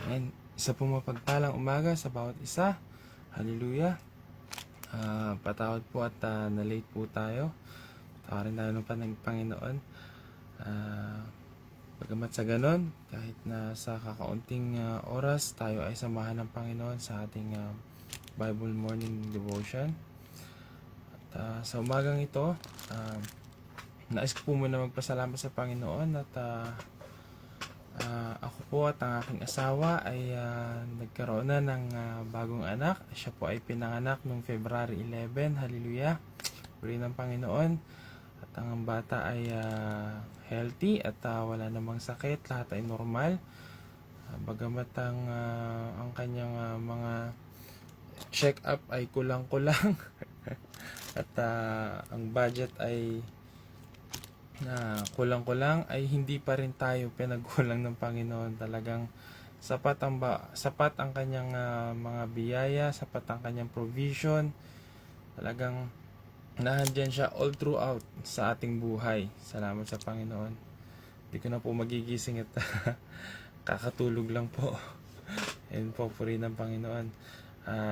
And isa po mapagpalang umaga sa bawat isa. Hallelujah. Patawad po at na-late po tayo. Patawarin tayo ng Panginoon. Bagamat sa ganon, kahit na sa kakaunting oras, tayo ay samahan ng Panginoon sa ating Bible Morning Devotion. At sa umagang ito, nais ko po muna magpasalamat sa Panginoon at ako po at ang aking asawa ay nagkaroon na ng bagong anak. Siya po ay pinanganak noong February 11. Hallelujah. Puri ng Panginoon. At ang bata ay healthy at wala namang sakit. Lahat ay normal. Bagamat ang kanyang mga check-up ay kulang-kulang. At ang budget ay na kulang-kulang, ay hindi pa rin tayo pinagkulang ng Panginoon. Talagang sapat ang kanyang mga biyaya, sapat ang kanyang provision. Talagang nandiyan siya all throughout sa ating buhay. Salamat sa Panginoon. Hindi ko na po magigising at kakatulog lang po. Ayun po, puri ng Panginoon.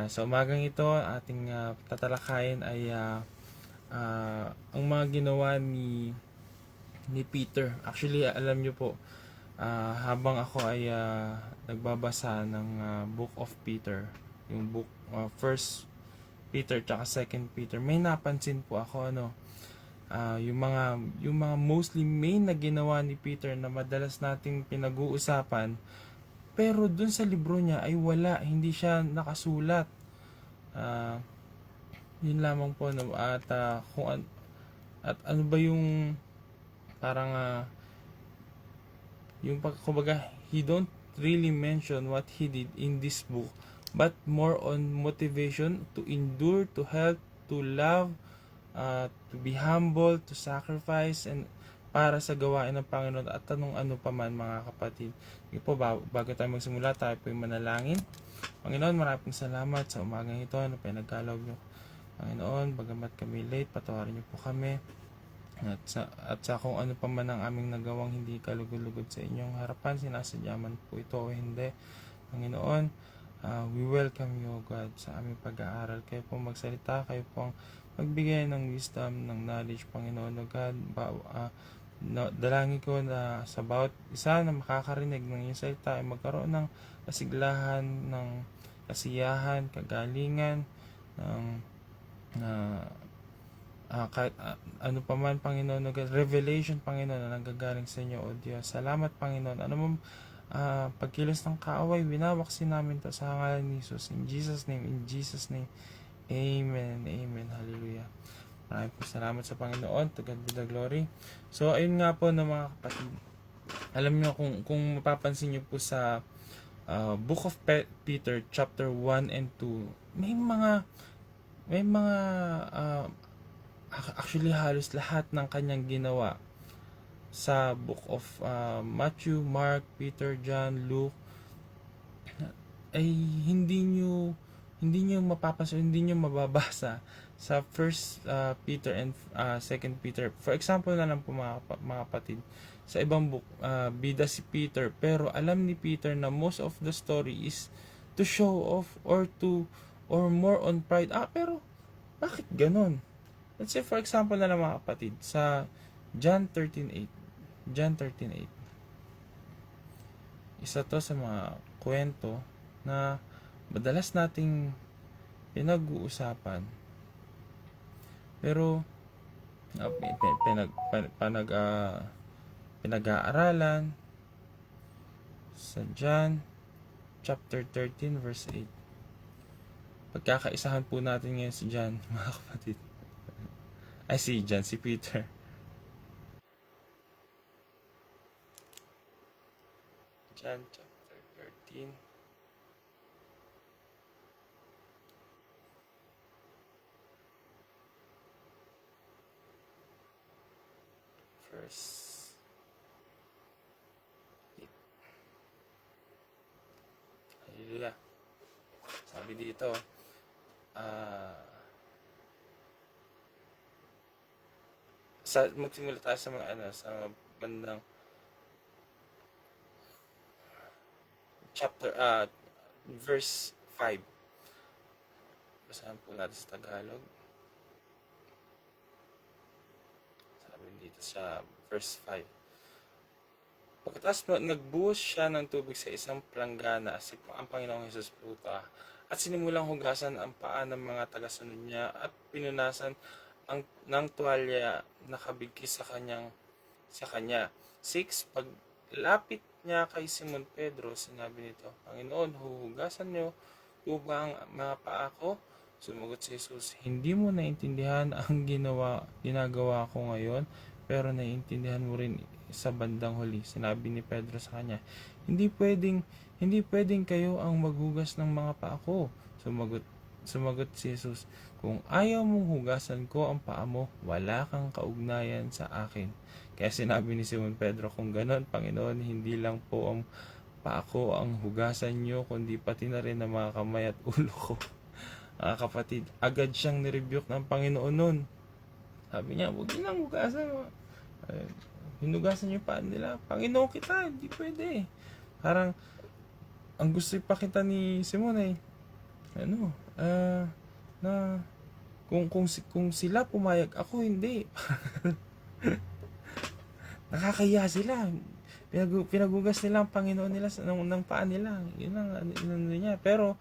Sa umagang ito, ating tatalakayin ay ang mga ginawa ni Peter. Actually, alam nyo po, habang ako ay nagbabasa ng Book of Peter, yung book First Peter tsaka Second Peter, may napansin po ako yung mga mostly main na ginawa ni Peter na madalas nating pinag-uusapan, pero dun sa libro niya ay wala, hindi siya nakasulat. Yun lamang po at at ano ba yung parang yung kumbaga, he don't really mention what he did in this book, but more on motivation to endure, to help, to love, to be humble, to sacrifice, and para sa gawain ng Panginoon at anong ano pa man, mga kapatid. Sige po, bago tayo magsimula, tayo po yung manalangin. Panginoon, maraming salamat sa umagang ito na pinagkaloob nyo. Panginoon, bagamat kami late, patawarin niyo po kami. At sa kung ano pa man ang aming nagawang hindi kalugod-lugod sa inyong harapan, sinasadya man po ito o hindi. Panginoon, we welcome you, God, sa aming pag-aaral. Kayo po magsalita, kayo po ang magbigay ng wisdom, ng knowledge, Panginoon, o God. Dalangin ko na sa bawat isa na makakarinig ng iyong salita ay magkaroon ng kasiglahan, ng kasiyahan, kagalingan, ng kahit ano pa man, Panginoon, revelation, Panginoon, na nanggagaling sa inyo, O Diyos. Salamat, Panginoon. Ano mong pagkilos ng kaaway, winawaksin namin to sa ngalan ni Jesus. In Jesus' name, Amen, Amen, Hallelujah. Maraming po salamat sa Panginoon. To God be the glory. So, ayun nga po na mga kapatid. Alam niyo, kung mapapansin niyo po sa Book of Peter, chapter 1 and 2, may mga actually halos lahat ng kanyang ginawa sa book of Matthew, Mark, Peter, John, Luke ay hindi nyo mapapansin, hindi nyo mababasa sa First Peter and Second Peter. For example na lang po, mga kapatid, sa ibang book, bida si Peter, pero alam ni Peter na most of the story is to show off or more on pride. Pero bakit ganon? Let's say for example na lang, mga kapatid, sa John 13:8. John 13:8. Isa to sa mga kwento na madalas nating pinag-uusapan. Pero pinag-aaralan sa John chapter 13 verse 8. Pagkakaisahan po natin ngayon si John, mga kapatid. Ay, si Peter. John chapter 13. Verse 8. Hallelujah. Sabi dito, magsimula tayo sa mga sa bandang verse 5. Basahan po natin sa Tagalog. Sabi dito sa verse 5. Pagkatapos nagbuhos siya ng tubig sa isang planggana, ang Panginoong Hesus puta, at sinimulang hugasan ang paa ng mga tagasunod niya at pinunasan ng tuwalya na kabigkis sa kanya. 6. Paglapit niya kay Simon Pedro, sinabi nito, Panginoon, huhugasan niyo po ba ang mga paa ko? Sumagot si Jesus, hindi mo naintindihan ang ginagawa ko ngayon, pero naiintindihan mo rin sa bandang huli. Sinabi ni Pedro sa kanya, hindi pwedeng kayo ang maghugas ng mga paa ko. Sumagot si Jesus, kung ayaw mong hugasan ko ang paa mo, wala kang kaugnayan sa akin. Kaya sinabi ni Simon Pedro, kung ganon, Panginoon, hindi lang po ang paa ko ang hugasan niyo, kundi pati na rin ang mga kamay at ulo ko. Mga kapatid, agad siyang nirebuke ng Panginoon noon. Sabi niya, huwag niyo lang hugasan. Hinugasan niyo pa nila. Panginoon kita, hindi pwede. Parang, ang gusto ipakita ni Simon ay, na kung sila pumayag, ako hindi. Nakakaya sila. Pinagugas nila ang Panginoon nila ng paa nila. Yun ang niya. Pero,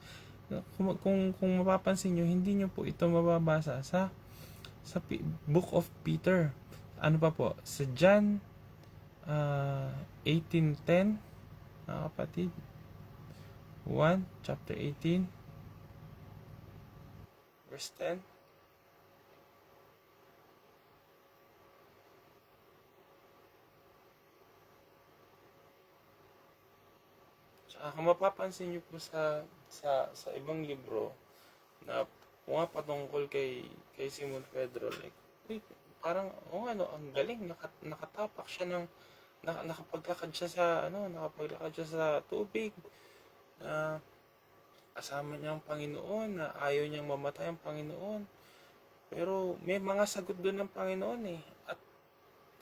kung mapapansin nyo, hindi nyo po ito mababasa sa Book of Peter. Ano pa po? Sa John 18:10, mga kapatid. 1, chapter 18, verse 10. Kung mapapansin nyo po sa ibang libro na pumapatungkol kay Simon Pedro, like parang ang galing, nakatapak siya ng nakapaglakad siya sa tubig, na kasama niya ang Panginoon, na ayaw niyang mamatay ang Panginoon, pero may mga sagot doon ng Panginoon at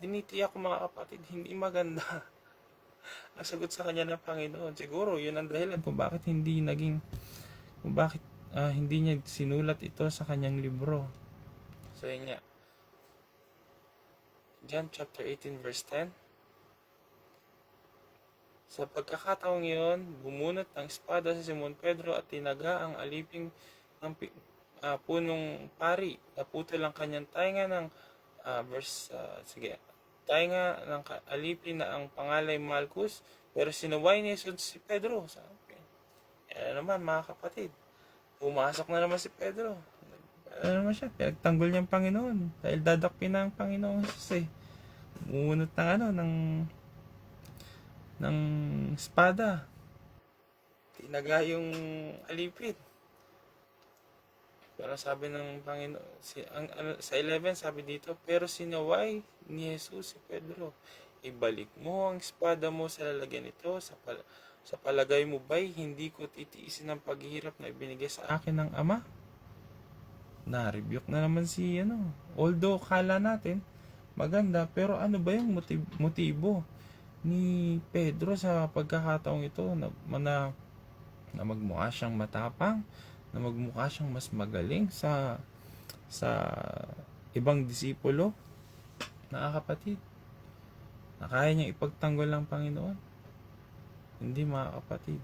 tinitiyak ko, mga kapatid, hindi maganda ang sagot sa kanya ng Panginoon. Siguro yun ang dahilan kung bakit hindi niya sinulat ito sa kanyang libro. So yun nga, John chapter 18 verse 10. Sa pagkakataong iyon, bumunot ng espada si Simon Pedro at tinaga ang aliping ng punong pari. Naputol ang kanyang tainga ng tainga ng alipin na ang pangalay Malchus, pero sinuway ni Jesus si Pedro. Yan naman, mga kapatid, pumasok na naman si Pedro. Ano naman siya, pinagtanggol niya ang Panginoon dahil dadakpin na ang Panginoong Jesus Umunot ng espada, tinaga yung alipin. Pero sabi ng Panginoon, sa 11 sabi dito, pero sinaway ni Jesus si Pedro, ibalik mo ang espada mo sa lalagyan nito, sa palagay mo ba'y hindi ko titiisin ang paghihirap na ibinigay sa akin ng Ama? Na-rebuke na naman although kala natin maganda, pero ano ba yung motibo ni Pedro sa pagkakataong ito na magmukha siyang matapang, na magmukha siyang mas magaling sa ibang disipulo, na kapatid, na kaya niyang ipagtanggol ng Panginoon? Hindi, mga kapatid.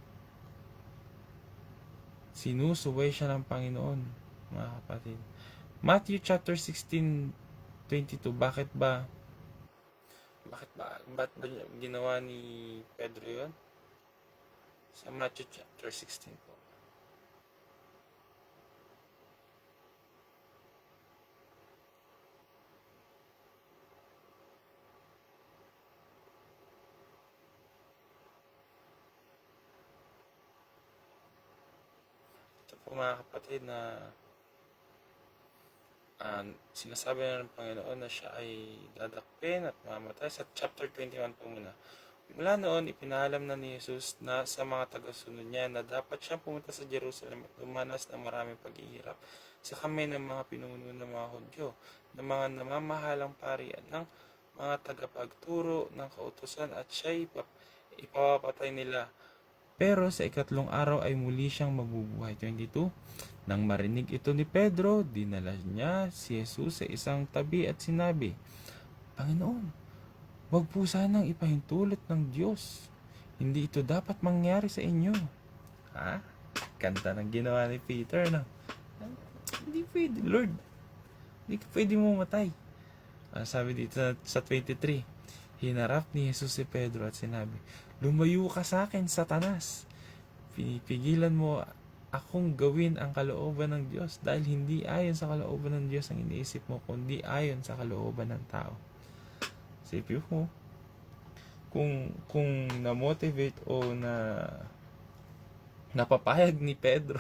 Sinusuway siya ng Panginoon, mga kapatid. Matthew chapter 16:22, bakit ba ginawa ni Pedro yun? Sa Matthew chapter 16 po. Ito po, mga kapatid, na sinasabi na ng Panginoon na siya ay dadakpin at mamatay. Sa chapter 21 po muna. Mula noon, ipinahalam na ni Jesus na sa mga tagasunod niya na dapat siyang pumunta sa Jerusalem at dumanas ng maraming paghihirap sa kamay ng mga pinuno ng mga Hudyo, ng mga namamahalang pari at ng mga tagapagturo ng kautusan, at siya ipapatay nila Pero sa ikatlong araw ay muli siyang mabubuhay. 22. Nang marinig ito ni Pedro, dinala niya si Jesus sa isang tabi at sinabi, Panginoon, wag po sanang ipahintulot ng Diyos. Hindi ito dapat mangyari sa inyo. Ha? Kanta ng ginawa ni Peter, no? Hindi pwede, Lord. Hindi ka pwede mamatay. Sabi dito sa 23, hinarap ni Jesus si Pedro at sinabi, Lumayo ka sa akin, Satanas. Pinipigilan mo akong gawin ang kalooban ng Diyos dahil hindi ayon sa kalooban ng Diyos ang iniisip mo, kundi ayon sa kalooban ng tao. Isipin mo, kung na-motivate o napapayag ni Pedro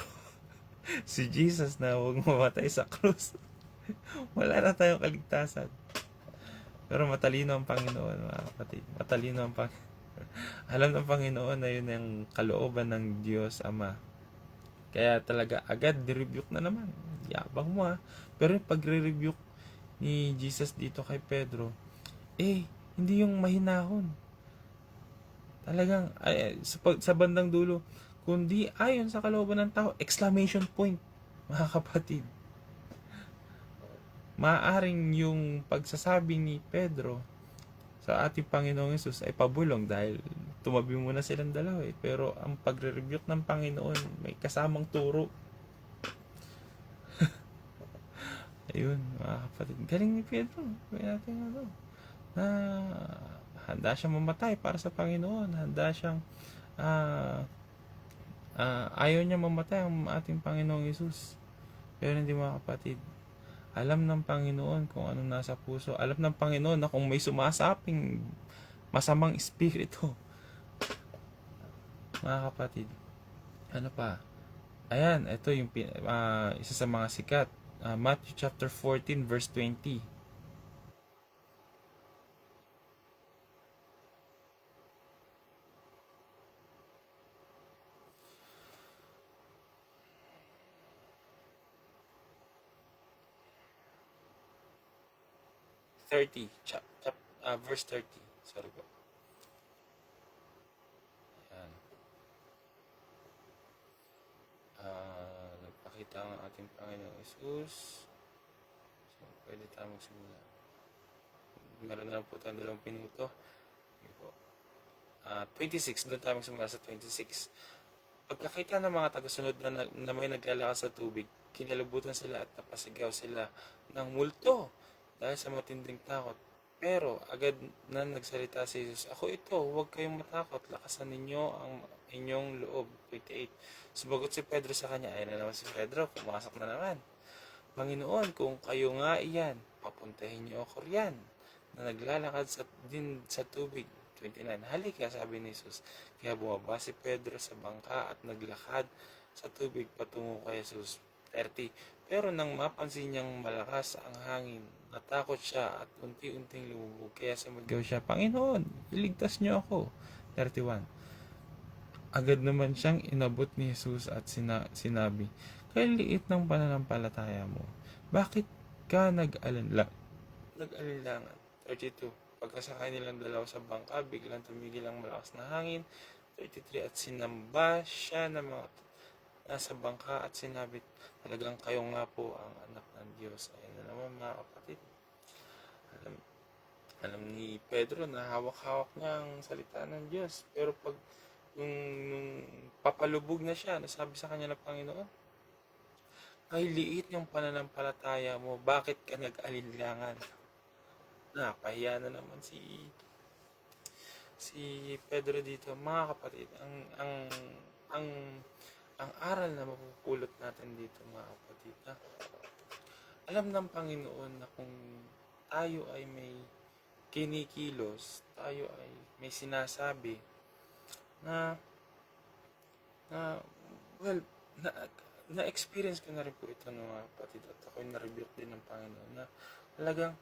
si Jesus na huwag mamatay sa krus, wala na tayong kaligtasan. Pero matalino ang Panginoon, mga kapatid. Matalino ang Panginoon. Alam ng Panginoon na yun ang kalooban ng Diyos Ama. Kaya talaga agad di-rebuke na naman. Yabang mo ha. Pero yung pagre-rebuke ni Jesus dito kay Pedro, hindi yung mahinahon. Talagang sa bandang dulo, kundi ayon sa kalooban ng tao, exclamation point, mga kapatid. Maaring yung pagsasabi ni Pedro sa ating Panginoong Hesus ay pabulong dahil tumabi muna silang dalawa eh. Pero ang pagre-rebuke ng Panginoon may kasamang turo. Ayun, mga kapatid. Galing ni Pedro. May natin na handa siyang mamatay para sa Panginoon. Handa siyang ayaw niya mamatay ang ating Panginoong Hesus. Pero hindi, mga kapatid, alam ng Panginoon kung anong nasa puso. Alam ng Panginoon na kung may sumasaping masamang espiritu, mga kapatid, ano pa? Ayan, ito yung isa sa mga sikat. Matthew chapter 14 verse 20. Verse 30. Sorry po. Ayan. Nagpakita ang ating Panginoong Hesus. So, pwede tayo magsimula. Meron na lang po tayong 2 minuto. 26. Doon tayo magsimula sa 26. Pagkakita ng mga tagasunod na may naglalakad sa tubig, kinalabutan sila at napasigaw sila ng multo dahil sa matinding takot. Pero agad na nagsalita si Jesus, Ako ito, huwag kayong matakot, lakasan ninyo ang inyong loob. 28. Sumagot si Pedro sa kanya, ayun na naman si Pedro, pumasok na naman. Panginoon, kung kayo nga iyan, papuntahin niyo ako riyan, na naglalakad din sa tubig. 29. Halika, sabi ni Jesus. Kaya bumaba si Pedro sa bangka at naglakad sa tubig patungo kay Jesus. 30. Pero nang mapansin niyang malakas ang hangin, natakot siya at unti-unting lumubog. Kaya sumigaw siya, Panginoon, iligtas niyo ako. 31. Agad naman siyang inabot ni Jesus at sinabi, Kaya liit ng pananampalataya mo, bakit ka nag-alinlangan? 32. Pagkasakay nilang dalawa sa bangka, biglang tumigil ang malakas na hangin. 33. At sinamba siya ng mga nasa bangka at sinabi, talagang kayo nga po ang anak ng Diyos. Ayun na naman, mga kapatid. Alam ni Pedro na hawak-hawak niya ang salita ng Diyos. Pero pag nung papalubog na siya, nasabi sa kanya ng Panginoon, ay liit yung pananampalataya mo, bakit ka nag-alinlangan? Napahiya na naman si Pedro dito, mga kapatid. Ang aral na mapupulot natin dito, mga kapatid, na alam ng Panginoon na kung tayo ay may kinikilos, tayo ay may sinasabi na well, na-experience ko na rin po ito, mga kapatid, at ako'y na-rebuke din ng Panginoon na talagang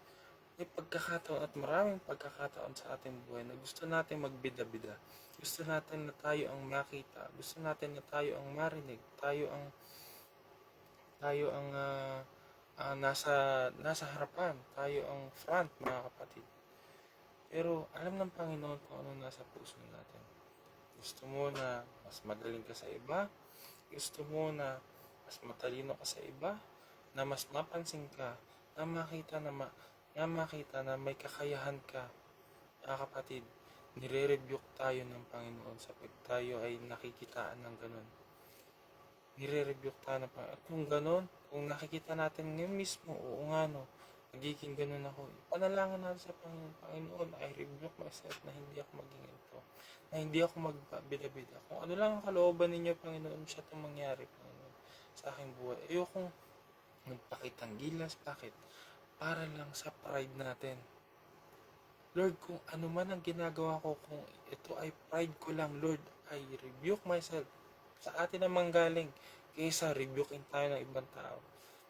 may pagkakataon at maraming pagkakataon sa ating buhay na gusto natin magbida-bida. Gusto natin na tayo ang makita. Gusto natin na tayo ang marinig. Tayo ang nasa harapan. Tayo ang front, mga kapatid. Pero alam ng Panginoon kung ano nasa puso natin. Gusto mo na mas magaling ka sa iba? Gusto mo na mas matalino ka sa iba? Na mas mapansin ka? Na makita na may kakayahan ka? Mga kapatid, nire-rebuke tayo ng Panginoon sapag tayo ay nakikitaan ng ganun. Nire-rebuke tayo ng Panginoon. At kung ganun, kung nakikita natin ngayon mismo, oo nga no, magiging ganun ako. Panalangin natin sa Panginoon, Panginoon, I rebuke myself na hindi ako maging ito. Na hindi ako magbida-bida. Kung ano lang ang kalooban ninyo, Panginoon, siya itong mangyari, Panginoon, sa aking buhay. Ayokong magpakitang gilas. Bakit? Para lang sa pride natin. Lord, kung ano man ang ginagawa ko, kung ito ay pride ko lang, Lord, I rebuke myself. Sa atin namang galing, kaysa rebukein tayo ng ibang tao.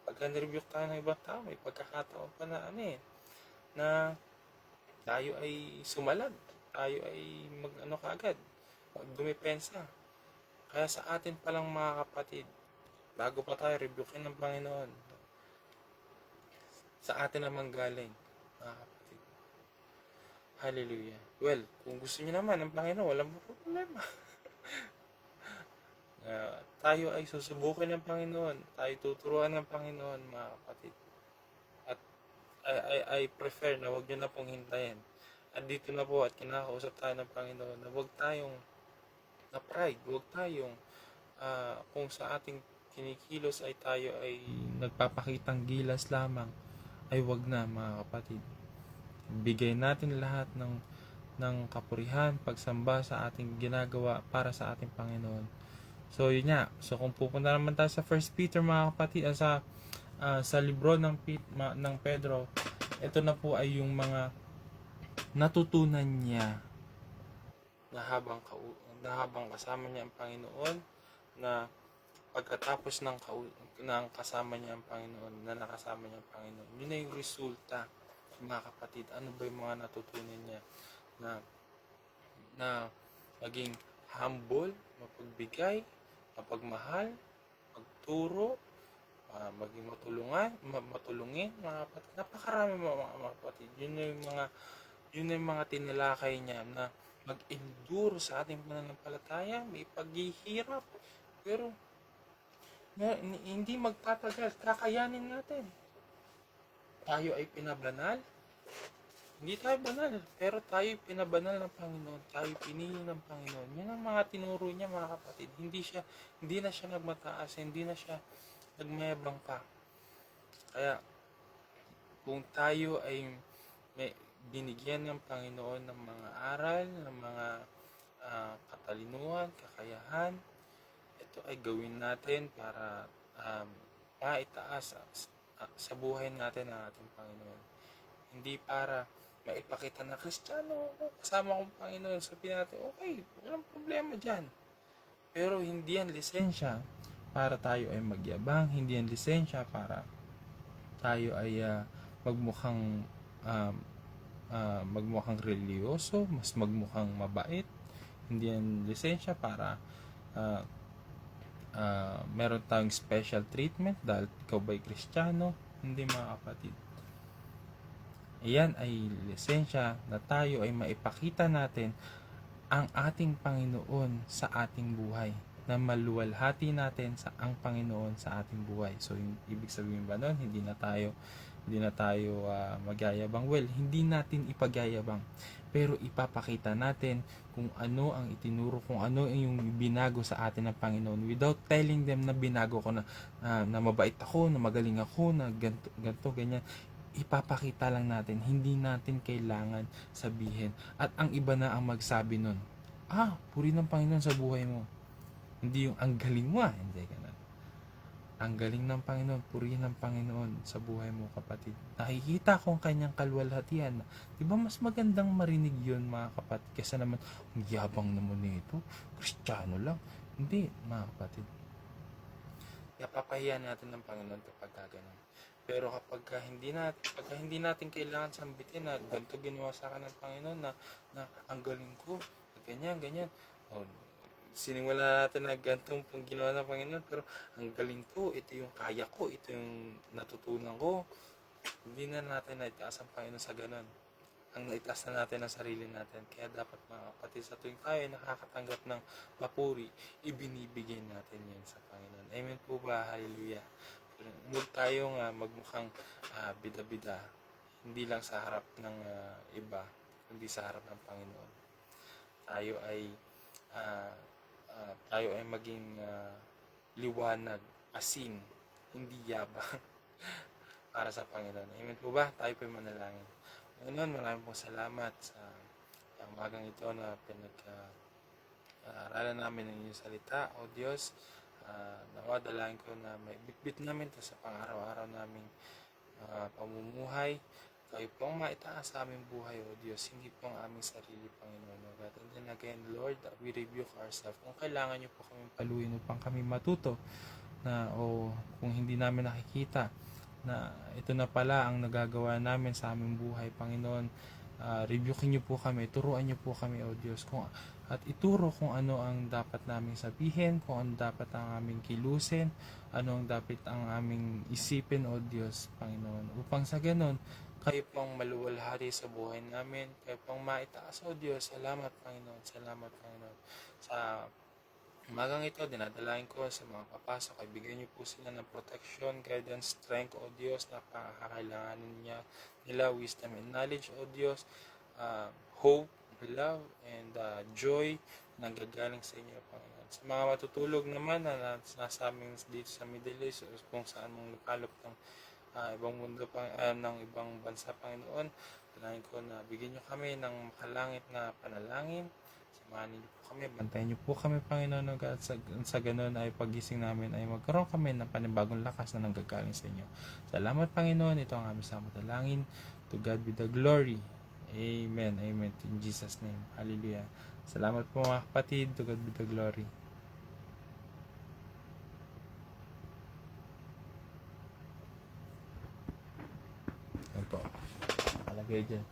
Pagka nirebuke tayo ng ibang tao, may pagkakataon pa na na tayo ay sumalag. Tayo ay mag-ano kaagad, magdumipensa. Kaya sa atin palang mga kapatid, bago pa tayo rebukein ng Panginoon, sa atin namang galing, mga kapatid. Hallelujah. Well, kung gusto niyo naman ng Panginoon, walang problema. Tayo ay susubukin ng Panginoon. Tayo tuturuan ng Panginoon, mga kapatid. At I prefer na wag nyo na pong hintayin. At dito na po at kinakausap tayo ng Panginoon na wag tayong na pride, wag tayong kung sa ating kinikilos ay tayo ay nagpapakitang gilas lamang, ay wag na, mga kapatid. Bigay natin lahat ng kapurihan, pagsamba sa ating ginagawa para sa ating Panginoon. So yun nga. So kung pupunta naman tayo sa 1 Peter, mga kapatid, sa libro ng Pedro, ito na po ay yung mga natutunan niya na habang kasama niya ang Panginoon, na pagkatapos ng kasama niya ang Panginoon, na nakasama niya ang Panginoon. Yun na yung resulta, mga kapatid. Ano ba yung mga natutunan niya? Na maging humble, mapagbigay, mapagmahal, magturo, maging matulungin, mga kapatid. Napakarami mga kapatid. Yun yung mga tinalakay niya, na mag-endure sa ating pananampalataya, may paghihirap. Pero hindi magtatagal, kakayanin natin. Tayo ay pinabanal. Hindi tayo banal, pero tayo pinabanal ng Panginoon. Tayo pinili ng Panginoon. Yan ang mga tinuro niya, mga kapatid. Hindi na siya nagmataas, hindi na siya nagmayabang pa. Kaya kung tayo ay may binigyan ng Panginoon ng mga aral, ng mga katalinuhan, kakayahan, ito ay gawin natin para maitaas sa buhay natin ang ating Panginoon. Hindi para maipakita na Kristiyano ako, kasama kong Panginoon, sabihin natin, okay, walang problema dyan. Pero hindi yan lisensya para tayo ay magyabang, hindi yan lisensya para tayo ay magmukhang reliyoso, mas magmukhang mabait. Hindi yan lisensya para meron tayong special treatment dahil ikaw ba'y Kristiyano. Hindi, mga kapatid. Iyan ay lisensya na tayo ay maipakita natin ang ating Panginoon sa ating buhay, na maluwalhati natin sa ang Panginoon sa ating buhay. So ibig sabihin ba nun, hindi na tayo magyayabang? Well, hindi natin ipagyayabang, pero ipapakita natin kung ano ang itinuro, kung ano yung binago sa atin ng Panginoon, without telling them na binago ko na mabait ako, na magaling ako, na ganto ganyan. Ipapakita lang natin, hindi natin kailangan sabihin. At ang iba na ang magsabi nun, puri ng Panginoon sa buhay mo. Hindi yung ang galing mo, hindi ganun. Ang galing ng Panginoon, purihin ng Panginoon sa buhay mo, kapatid. Nakikita ko ang kanyang kalwalhatian. Diba mas magandang marinig yun, mga kapatid, kaysa naman, ang yabang naman nito, Kristiyano lang. Hindi, mga kapatid. Napapahiya natin ng Panginoon kapag gano'n. Pero kapag hindi natin kailangan sambitin na ganito ginawa sa akin ng Panginoon, na ang galing ko, ganyan. Sinimula natin na ganitong pong ginawa ng Panginoon, pero ang galing ko, ito yung kaya ko, ito yung natutunan ko. Hindi na natin naitaas ang Panginoon sa ganun. ang naitaas na natin ang sarili natin. Kaya dapat mga kapatid, sa tuwing tayo ay nakakatanggap ng papuri, ibinibigay natin yan sa Panginoon. Amen po ba? Hallelujah. Huwag tayong magmukhang bida-bida, hindi lang sa harap ng iba, kundi sa harap ng Panginoon. Ah, tayo ay maging liwanag, asin, hindi yabang para sa Panginoon. Amen po ba? Tayo po manalangin. Panginoon, maraming pong salamat sa umagang ito na aralan namin ng inyong salita. O Diyos, nawa dalangin ko na may bitbit namin ito sa pang-araw-araw naming pamumuhay. Kayo po ang maitaas sa aming buhay, O Diyos, hindi po ang aming sarili, Panginoon. O God. And then again, Lord, we rebuke ourselves. Kung kailangan niyo po kami paluin upang kami matuto na kung hindi namin nakikita na ito na pala ang nagagawa namin sa aming buhay, Panginoon, rebuke niyo po kami, turuan niyo po kami, O Diyos, at ituro kung ano ang dapat naming sabihin, kung ano dapat ang aming kilusin, ano ang dapat ang aming isipin, O Diyos, Panginoon, upang sa ganon, kayo pong maluwalhati sa buhay namin, kayo pong maitaas, O Diyos. Salamat, Panginoon, salamat, Panginoon. Sa umagang ito, dinadalain ko sa mga papasok, ay bigyan niyo po sila ng protection, guidance, strength, O Diyos, na kakailanganin nila wisdom and knowledge, O Diyos, hope, love, and joy na gagaling sa inyo, Panginoon. Sa mga matutulog naman na nasa amin dito sa Middle East, kung saan mong nakalap ng ibang mundo, ng ibang bansa, Panginoon, dalangin ko na bigyan niyo kami ng makalangit na panalangin. Samahan niyo po kami, bantayan niyo po kami, Panginoon, at sa ganun ay pagising namin ay magkaroon kami ng panibagong lakas na nanggagaling sa inyo. Salamat, Panginoon. Ito ang aming samot-dalangin. To God be the glory. Amen. Amen. In Jesus' name. Hallelujah. Salamat po mga kapatid. To God be the glory. Yan po. Alagay dyan.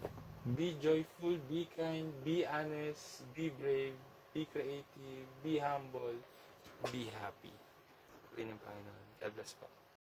Be joyful, be kind, be honest, be brave, be creative, be humble, be happy. Purihin ng Panginoon. God bless po.